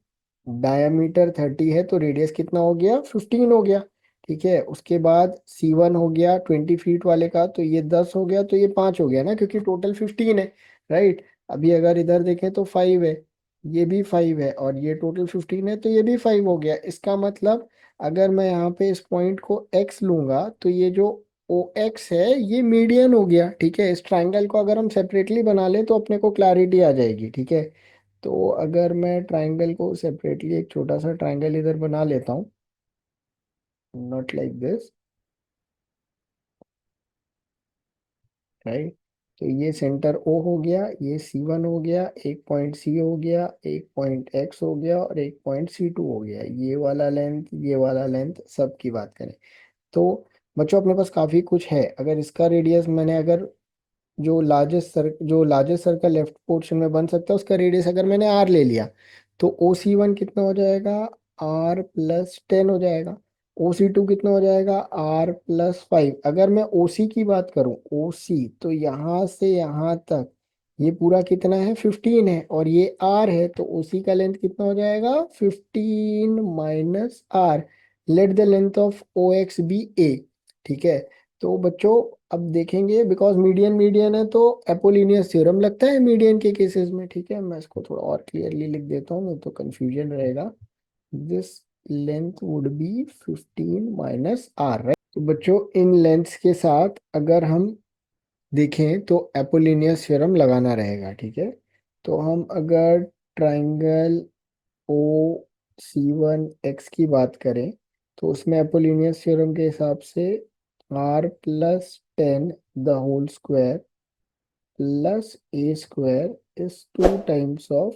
डायमीटर 30 है, तो रेडियस कितना हो गया, 15 हो गया, ठीक है। उसके बाद C1 हो गया 20 फीट वाले का, तो ये 10 हो गया, तो ये 5 हो गया ना, क्योंकि टोटल 15 है, राइट। अभी अगर इधर देखें तो 5 है, ये भी 5 है, और ये टोटल 15 है, तो ये भी 5 हो गया। इसका मतलब अगर मैं यहाँ पे इस पॉइंट को x लूंगा, तो ये जो ओ एक्स है ये मीडियन हो गया, ठीक है। इस ट्राइंगल को अगर हम सेपरेटली बना लें तो अपने को क्लैरिटी आ जाएगी, ठीक है। तो अगर मैं ट्राइंगल को सेपरेटली एक छोटा सा ट्राइंगल इधर बना लेता हूँ, नॉट लाइक दिस, राइट। तो ये सेंटर O हो गया, ये C1 हो गया, एक पॉइंट C हो गया, एक पॉइंट X हो गया, और एक पॉइंट C2 हो गया। ये वाला लेंथ, ये वाला लेंथ, सब की बात करें तो बच्चों अपने पास काफी कुछ है। अगर इसका रेडियस मैंने अगर जो लार्जेस्ट सर्कल लेफ्ट पोर्शन में बन सकता है उसका रेडियस अगर मैंने आर ले लिया, तो OC1 कितना हो जाएगा, R+10 हो जाएगा। OC2 कितना हो जाएगा, R+5। अगर मैं OC की बात करूं, OC तो यहाँ से यहाँ तक ये पूरा कितना है, 15 है, और ये R है, तो OC का लेंथ कितना हो जाएगा, 15 - R। Let the length of OX be A, ठीक है। तो बच्चों अब देखेंगे, बिकॉज मीडियन मीडियन है तो एपोलिनियस थ्योरम लगता है मीडियन के केसेस में, ठीक है। मैं इसको थोड़ा और क्लियरली लिख देता हूँ, नहीं तो कंफ्यूजन रहेगा। This length would be 15 - R, right. तो बच्चों इन लेंथ्स के साथ अगर हम देखें तो एपोलिनियस थ्योरम लगाना रहेगा, ठीक है। तो हम अगर ट्राइंगल O C1 X की बात करें, तो उसमें अपोलिनियस थ्योरम के हिसाब से R+10 the whole square plus A² is 2 times of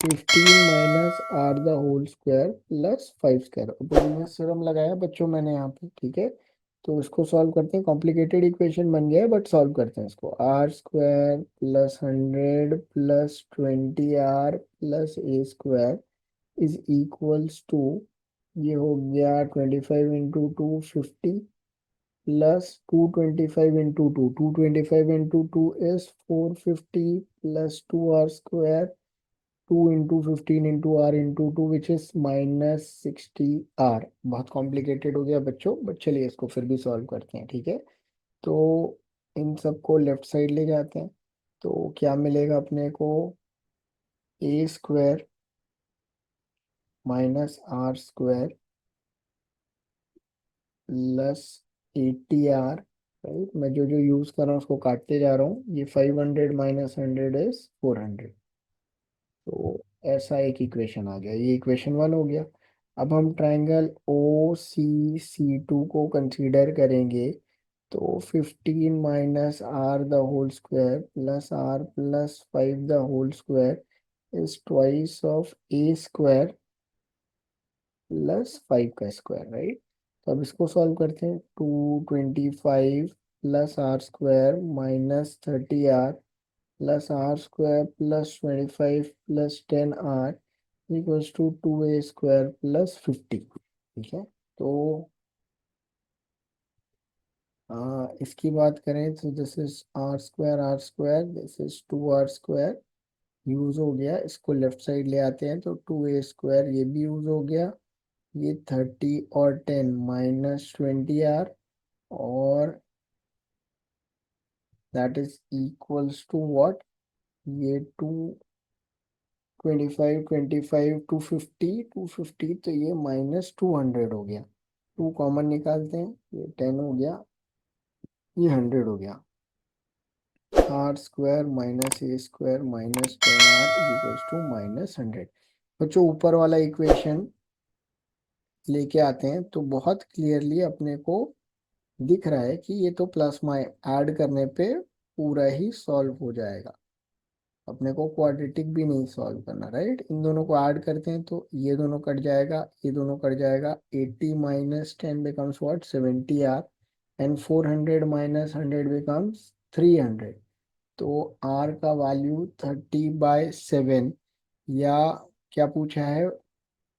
15 - R the whole square plus 5²। Apollonius theorem लगाया बच्चों मैंने यहाँ पे, ठीक है। तो इसको सॉल्व करते हैं, कॉम्प्लिकेटेड इक्वेशन बन गया है बट सॉल्व करते हैं इसको। R² + 100 + 20R + A² is equals to, ये हो गया 25 × 2 50 + 225 × 2, 225 × 2 is 450 + 2R², 2 × 15 × R × 2 which is -60R। बहुत कॉम्प्लिकेटेड हो गया बच्चों, बट चलिए इसको फिर भी सॉल्व करते हैं, ठीक है। तो इन सबको लेफ्ट साइड ले जाते हैं, तो क्या मिलेगा अपने को, A² - R² +80R, राइट। मैं जो जो यूज कर रहा हूँ उसको काटते जा रहा हूँ। ये 500 - 100 इज 400। तो ऐसा एक इक्वेशन आ गया, ये इक्वेशन 1 हो गया। अब हम ट्राइंगल OCC2 को कंसीडर करेंगे। तो 15 - R the whole square plus R+5 the whole square is twice of A² +5 का स्क्वायर, राइट। तो अब इसको सॉल्व करते हैं। 225 + R² -30R plus R² +25 +10R equals to 2A² +50, ठीक है। तो इसकी बात करें तो this is R², this is 2R², use हो गया। इसको लेफ्ट साइड ले आते हैं तो 2A², ये भी यूज हो गया। ये 30 और 10 -20R, और that is equals to what, ये 225 तो ये -200 हो गया। 2 कॉमन निकालते हैं, ये 10 हो गया, ये 100 हो गया। R² - A² -10R is equals to -100। बच्चों ऊपर वाला इक्वेशन लेके आते हैं तो बहुत क्लियरली अपने को दिख रहा है कि ये तो प्लस माइ ऐड करने पे पूरा ही सॉल्व हो जाएगा। अपने को क्वाड्रेटिक भी नहीं सॉल्व करना, राइट। इन दोनों को ऐड करते हैं तो ये दोनों कट जाएगा, ये दोनों कट जाएगा। 80 minus 10 becomes what, 70 R, and 400 minus 100 becomes 300। तो आर का वैल्यू 30/7, या क्या पूछा है,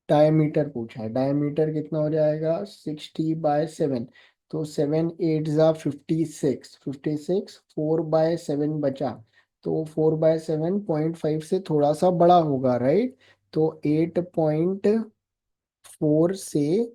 डायमीटर पूछा है। डायमीटर कितना हो जाएगा, 60/7। तो 7 8 56, 56, 4/7 बचा। तो 4/7 से थोड़ा सा बड़ा होगा, राइट। तो 8.4 से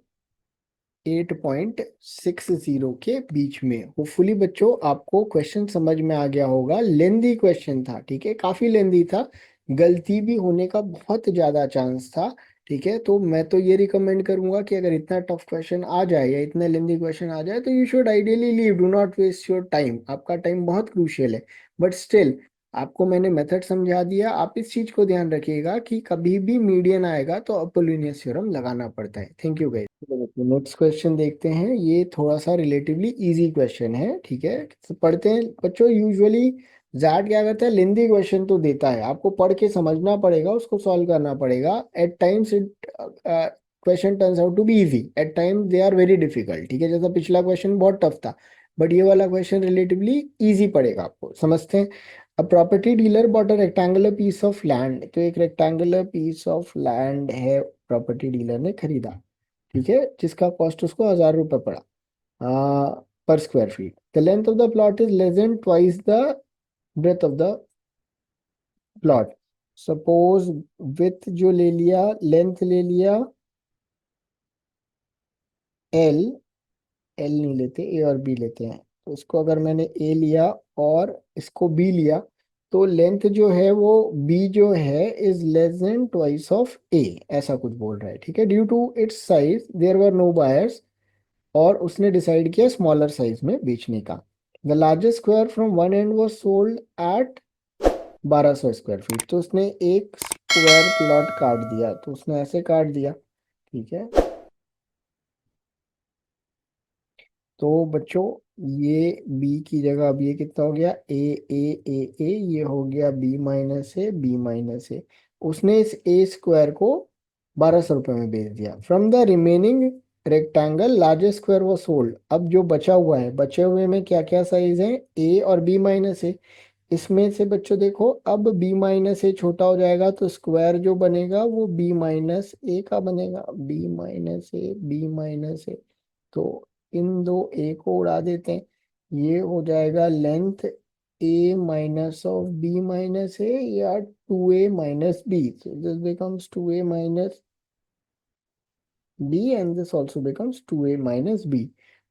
8.60 के बीच में। होपफुली बच्चों आपको क्वेश्चन समझ में आ गया होगा। लेंदी क्वेश्चन था, ठीक है, काफी लेंदी था, गलती भी होने का बहुत ज्यादा चांस था। ठीक है, तो मैं तो ये रिकमेंड करूंगा कि अगर इतना टफ क्वेश्चन आ जाए या इतना लेंदी क्वेश्चन आ जाए तो you should ideally leave, do not waste your time. आपका टाइम बहुत क्रूशियल है। बट स्टिल आपको मैंने मेथड समझा दिया। आप इस चीज को ध्यान रखिएगा कि कभी भी मीडियन आएगा तो अपोलिनियस थ्योरम लगाना पड़ता है। Thank you guys. Next question देखते हैं। ये थोड़ा सा रिलेटिवली इजी क्वेश्चन है, ठीक है, तो पढ़ते हैं बच्चों। यूजुअली जैट क्या करता है, लेंदी क्वेश्चन तो देता है, आपको पढ़ के समझना पड़ेगा, उसको सॉल्व करना पड़ेगा। At times it question turns out to be easy, at time they are very difficult. ठीक है, जैसा पिछला क्वेश्चन बहुत टफ था, बट ये वाला क्वेश्चन रिलेटिवली इजी पड़ेगा आपको। समझते हैं। A property dealer bought a rectangular piece of land. तो एक रेक्टेंगुलर पीस ऑफ लैंड है, प्रॉपर्टी डीलर ने खरीदा, ठीक है, जिसका कॉस्ट उसको 1000 रुपये पड़ा पर square feet. The length of the plot is less than twice the breadth of the plot. Suppose with जो ले लिया, लेंथ ले लिया एल, एल नहीं लेते, ए और बी लेते हैं। तो इसको अगर मैंने ए लिया और इसको बी लिया, तो लेंथ जो है वो बी जो है is less than twice of A, ऐसा कुछ बोल रहा है। ठीक है, due to its size there were no buyers, और उसने डिसाइड किया स्मॉलर साइज में बेचने का। The largest square from one end was sold at 1200 square feet. तो उसने एक स्क्वायर प्लॉट काट दिया, तो उसने ऐसे काट दिया, ठीक है। तो बच्चों ये बी की जगह अब ये कितना हो गया, ए ए ए ए, ये हो गया B minus A B minus A. उसने इस ए स्क्वायर को 1200 रुपये में बेच दिया। From the remaining rectangle largest square वो सोल्ड। अब जो बचा हुआ है, बचे हुए में क्या क्या साइज है, ए और बी माइनस ए। इसमें से बच्चों देखो, अब बी माइनस ए छोटा हो जाएगा तो स्क्वायर जो बनेगा वो बी माइनस ए का बनेगा, B minus A B minus A. तो इन दो ए को उड़ा देते हैं, ये हो जाएगा length A minus of B minus A, या 2a - b। So this becomes 2a - b and this also becomes 2a - b।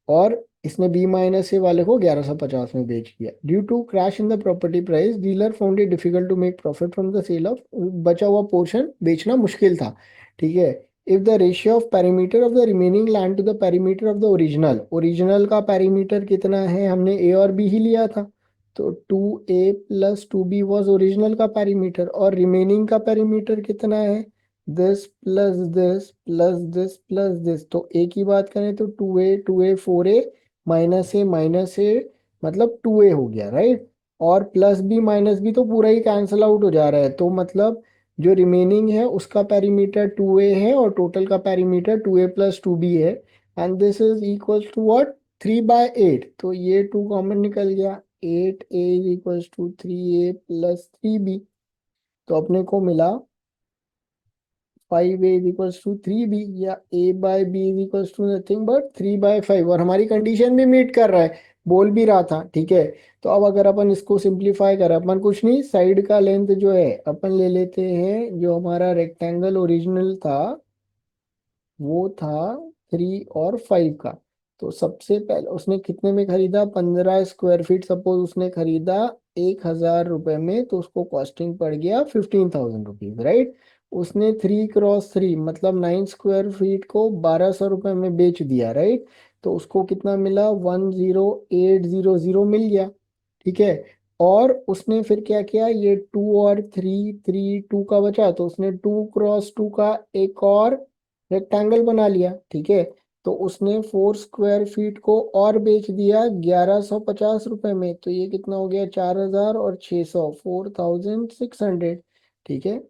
और इसने b माइनस ए वाले को 1150 में बेच दिया। Due to crash in the property price dealer found it difficult to make profit from the sale of. बचा हुआ portion बेचना मुश्किल था, ठीक है। If the ratio of perimeter of the remaining land to the perimeter of the original, original का perimeter कितना है, हमने ए और बी ही लिया था, तो 2a + 2b वॉज ओरिजिनल का पेरीमीटर, और रिमेनिंग का पेरीमीटर कितना है, this plus this plus this plus this. तो ए की बात करें तो 2a 4a -a मतलब 2a हो गया, राइट। और प्लस बी माइनस बी तो पूरा ही कैंसिल आउट हो जा रहा है, तो मतलब जो रिमेनिंग है उसका पेरीमीटर 2a है और टोटल का पेरीमीटर 2a + 2b है। And this is equal to what, 3/8। तो ये 2 कॉमन निकल गया, 8a is equal to 3a + 3b। तो अपने को मिला 5a is equals to 3b, या a/b is equals to nothing but 3/5। और हमारी कंडीशन भी मीट कर रहा है, बोल भी रहा था, ठीक है। तो अब अगर अपन इसको सिंप्लीफाई करें, अपन कुछ नहीं, साइड का लेंथ जो है अपन ले लेते हैं, जो हमारा रेक्टेंगल ओरिजिनल था वो था 3 और 5 का। तो सबसे पहले उसने कितने में खरीदा, 15 स्क्वायर फीट। सपोज उसने खरीदा 1000 रुपये में, तो उसको कॉस्टिंग पड़ गया 15,000 रुपीज, राइट। उसने 3 × 3 मतलब 9 स्क्वायर फीट को 1200 रुपये में बेच दिया, राइट। तो उसको कितना मिला, 10800 मिल गया, ठीक है। और उसने फिर क्या किया, ये 2 और 3, 3 2 का बचा तो उसने 2 × 2 का एक और रेक्टेंगल बना लिया, ठीक है। तो उसने 4 स्क्वायर फीट को और बेच दिया 1150 रुपए में, तो ये कितना हो गया, 4600, 4600, ठीक है।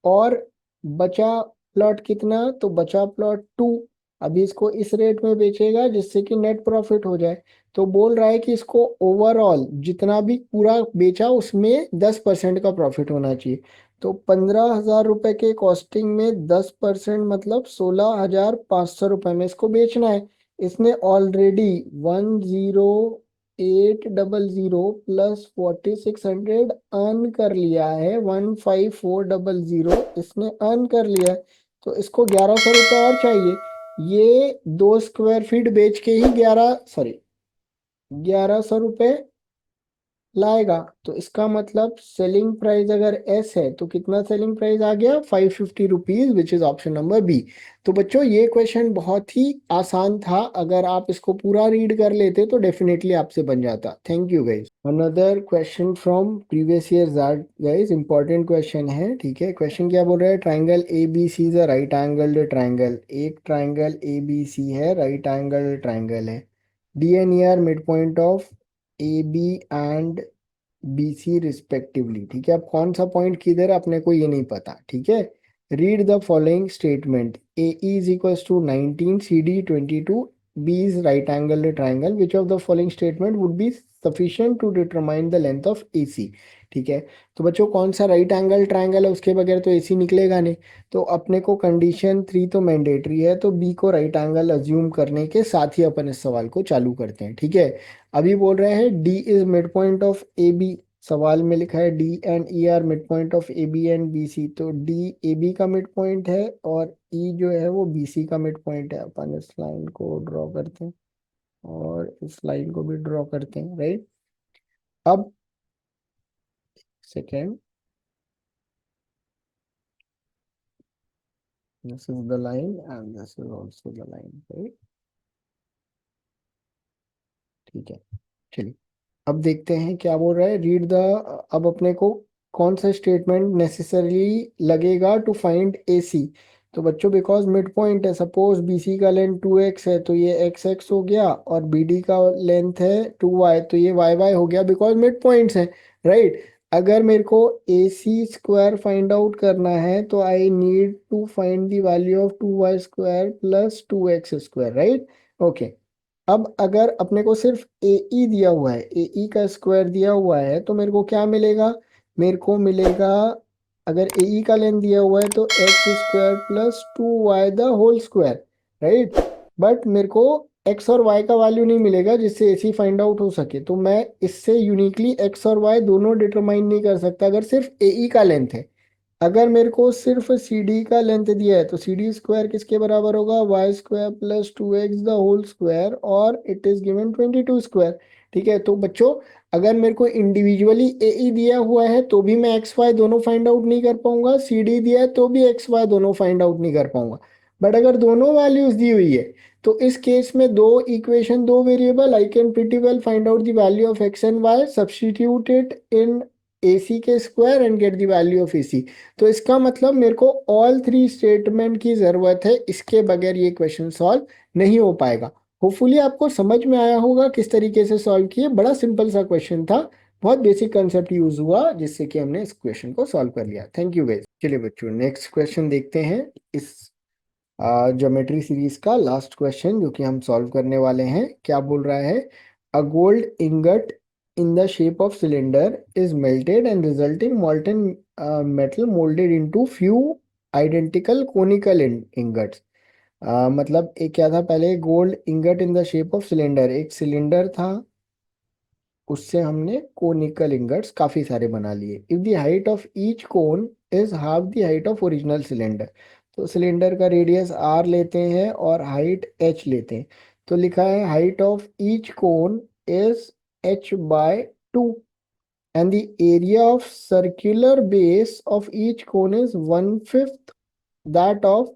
और बचा प्लॉट कितना, तो बचा प्लॉट 2। अभी इसको इस रेट में बेचेगा जिससे कि नेट प्रॉफिट हो जाए। तो बोल रहा है कि इसको ओवरऑल जितना भी पूरा बेचा उसमें 10% का प्रॉफिट होना चाहिए। तो 15,000 रुपए के कॉस्टिंग में 10% मतलब 16,500 रुपए में इसको बेचना है। इसने ऑलरेडी 10800 प्लस 4600 अर्न कर लिया है, 15400 इसने अर्न कर लिया है। तो इसको 1100 रुपये और चाहिए। ये 2 स्क्वायर फीट बेच के ही 1100 रुपये लाएगा। तो इसका मतलब सेलिंग प्राइस अगर एस है तो कितना सेलिंग प्राइस आ गया, 550 rupees, which is option number B. तो बच्चों ये क्वेश्चन बहुत ही आसान था, अगर आप इसको पूरा रीड कर लेते तो डेफिनेटली आपसे बन जाता। Thank you guys. Another question from previous year guys, important question है, ठीक है। क्वेश्चन क्या बोल रहा है, triangle A B C is a right angled triangle. एक ट्राइंगल ए बी सी है, राइट एंगल ट्राइंगल है। D and E are mid point of A B and B C respectively, ठीक है। अब कौन सा पॉइंट किधर है अपने को ये नहीं पता, ठीक है। Read the following statement, A is equals to 19, C D 22, B is right angle triangle, which of the following statement would be sufficient to determine the length of A C, ठीक है। तो बच्चों कौन सा राइट एंगल ट्राइंगल है, उसके बगैर तो ए सी निकलेगा नहीं। तो अपने को कंडीशन 3 तो मैंडेटरी है, तो बी को राइट एंगल अज्यूम करने के साथ ही अपन इस सवाल को चालू करते हैं, ठीक है। अभी बोल रहे हैं D is mid point of A B, सवाल में लिखा है D and E are mid point of A B and B C, तो डी ए बी का मिड पॉइंट है और ई जो है वो बी सी का मिड पॉइंट है। अपन इस लाइन को ड्रॉ करते हैं और इस लाइन को भी ड्रॉ करते हैं, राइट। अब second, this is the line and this is also the line, right, ठीक है। चलिए अब देखते हैं क्या बोल रहा है, रीड द। अब अपने को कौन सा स्टेटमेंट नेसेसरली लगेगा टू फाइंड ए सी। तो बच्चों बिकॉज मिड पॉइंट है, सपोज बी सी का लेंथ 2x है तो ये x हो गया, और बी डी का लेंथ है 2y तो ये y हो गया, बिकॉज मिड पॉइंट्स है, राइट। अगर मेरे को A C square find out करना है तो I need to find the value of 2y² plus 2x², right, okay. अब अगर अपने को सिर्फ ए ई दिया हुआ है, ए ई का स्क्वायर दिया हुआ है, तो मेरे को क्या मिलेगा, मेरे को मिलेगा, अगर ए ई का लेंथ दिया हुआ है तो x² plus 2y the whole square, right. But मेरे को x और y का वैल्यू नहीं मिलेगा जिससे ए सी फाइंड आउट हो सके, तो मैं इससे यूनिकली x और y दोनों डिटरमाइन नहीं कर सकता अगर सिर्फ ए ई का लेंथ है। अगर मेरे को सिर्फ सी डी का लेंथ दिया है तो सी डी स्क्वायर किसके बराबर होगा, y² plus 2x the whole square, और इट इज गिवन 22², ठीक है। तो बच्चों अगर मेरे को इंडिविजुअली ए ई दिया हुआ है तो भी मैं एक्स वाई दोनों फाइंड आउट नहीं कर पाऊंगा, सी डी दिया है तो भी एक्स वाई दोनों फाइंड आउट नहीं कर पाऊंगा। बट अगर दोनों वैल्यूज दी हुई है तो इस केस में दो इक्वेशन, दो variable, I can pretty well find out the value of X and Y, substitute it in A C के square and get the value of A C. तो इसका मतलब मेरे को ऑल 3 स्टेटमेंट की जरूरत है, इसके बगैर ये क्वेश्चन सॉल्व नहीं हो पाएगा। होपफुली आपको समझ में आया होगा किस तरीके से सॉल्व किए, बड़ा सिंपल सा क्वेश्चन था, बहुत बेसिक कंसेप्ट यूज हुआ जिससे कि हमने इस क्वेश्चन को सॉल्व कर लिया। Thank you guys. चलिए बच्चों नेक्स्ट क्वेश्चन देखते हैं, इस ज्योमेट्री सीरीज का लास्ट क्वेश्चन जो कि हम सॉल्व करने वाले हैं। क्या बोल रहा है, a gold ingot in the shape of cylinder is melted and resulting molten metal molded into few identical conical ingots। मतलब एक क्या था, पहले gold ingot in the shape of cylinder, एक सिलेंडर था उससे हमने कोनिकल इंगट्स काफी सारे बना लिए। If the height of each cone is half the height of original cylinder, तो सिलेंडर का रेडियस आर लेते हैं और हाइट एच लेते हैं। तो लिखा है height of each cone is h/2 and the area of circular base of each cone is 1/5 that of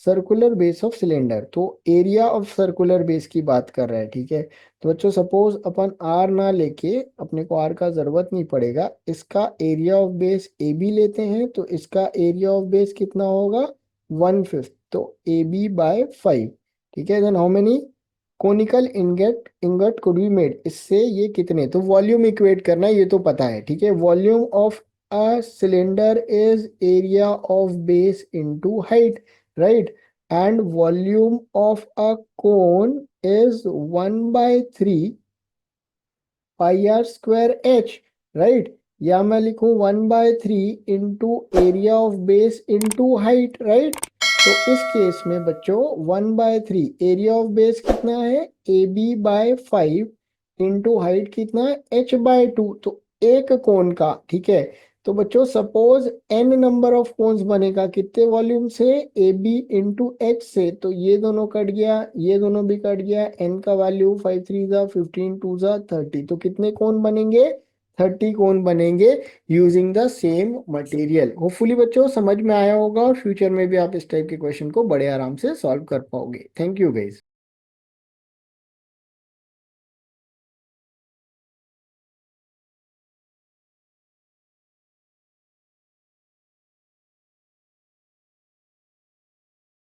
circular base of cylinder, तो एरिया ऑफ सर्कुलर बेस की बात कर रहा है, ठीक है। तो बच्चों सपोज अपन आर ना लेके, अपने को आर का जरूरत नहीं पड़ेगा, इसका area of base A B लेते हैं, तो इसका एरिया ऑफ बेस कितना होगा, 1/5, तो ए बी बाय 5, ठीक है। Then how many conical ingot could be made, इससे ये कितने, तो वॉल्यूम इक्वेट करना है, ये तो पता है, ठीक है। Volume of a cylinder is area of base into height, right? And volume of a cone is 1/3 pi r square h, right? या मैं लिखूं 1/3 into area of base into height, right. तो इस केस में बच्चों 1/3, एरिया ऑफ बेस कितना है, A B by 5 into height कितना है, h/2, तो एक कोन का, ठीक है। तो बच्चों suppose n number of cones बनेगा, कितने वॉल्यूम से, ए बी इंटू एच से, तो ये दोनों कट गया, ये दोनों भी कट गया, n का वैल्यू 5 3 जा 15 2 जा 30, तो कितने कोन बनेंगे, 30 कोन बनेंगे using the same material. Hopefully बच्चों समझ में आया होगा, और फ्यूचर में भी आप इस टाइप के क्वेश्चन को बड़े आराम से सॉल्व कर पाओगे। Thank you guys.